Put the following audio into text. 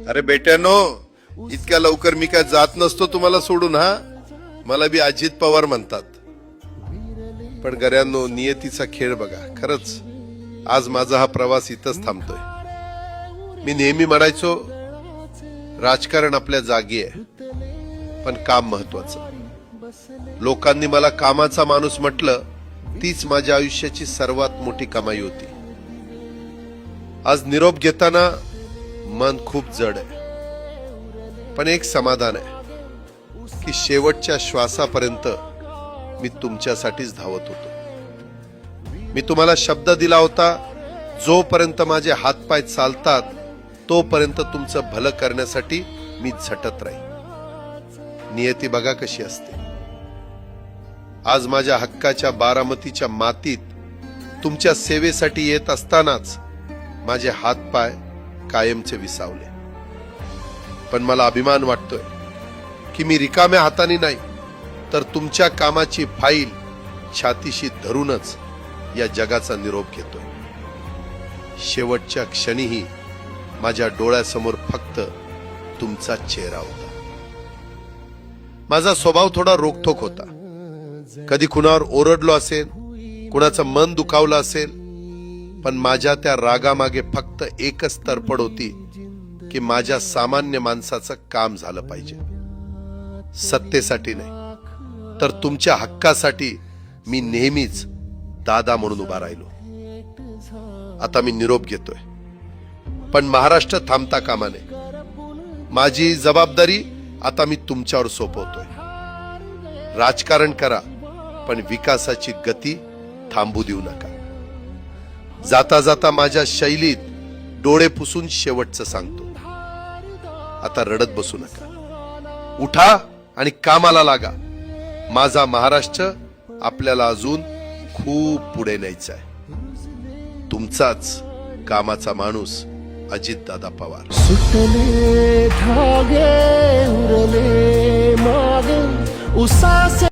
अरे बेट्यानो, इतक्या लवकर मी काय जात नसतो तुम्हाला सोडून. हा, मला बी अजित पवार म्हणतात. पण गऱ्यांनो, नियतीचा खेळ बघा. खरंच आज माझा हा प्रवास इथंच थांबतोय. मी नेहमी म्हणायचो राजकारण आपल्या जागी आहे, पण काम महत्वाचं. लोकांनी मला कामाचा माणूस म्हटलं, तीच माझ्या आयुष्याची सर्वात मोठी कमाई होती. आज निरोप घेताना मन खूप जड आहे, पण एक समाधान आहे की शेवटच्या श्वासापर्यंत मी तुमच्यासाठीच धावत होतो. मी तुम्हाला शब्द दिला होता, जोपर्यंत माझे हातपाय चालतात तोपर्यंत तुमचं भलं करण्यासाठी मी झटत राहील. नियती बघा कशी असते. आज माझ्या हक्काच्या बारामतीच्या मातीत तुमच्या सेवेसाठी येत असतानाच माझे हातपाय कायमचे विसावले. पण मला अभिमान वाटतोय की मी रिकाम्या हाताने नाही, तर तुमच्या कामाची फाईल छातीशी धरूनच या जगाचा निरोप घेतोय. शेवटच्या क्षणीही माझ्या डोळ्यासमोर फक्त तुमचा चेहरा होता. माझा स्वभाव थोडा रोखठोक होता. कधी कुणावर ओरडलो असेल, कुणाचं मन दुखावलं असेल, पण माझ्या त्या रागामागे फक्त एकच तडफड होती की माझ्या सामान्य माणसाचं काम झालं पाहिजे. सत्तेसाठी नाही, तर तुमच्या हक्कासाठी मी नेहमीच दादा म्हणून उभा राहिलो. आता मी निरोप घेतोय, पण महाराष्ट्र थांबता कामा नये. माझी जबाबदारी आता मी तुमच्यावर सोपवतोय. राजकारण करा, पण विकासाची गती थांबू देऊ नका. जाता जाता माझ्या शैलीत डोळे पुसून शेवटचं सांगतो, आता रडत बसू नका. उठा आणि कामाला लागा. माझा महाराष्ट्र आपल्याला अजून खूप पुढे न्यायचा आहे. तुमचाच कामाचा माणूस अजितदादा पवार. सुटले धागे उरले मागे उसासे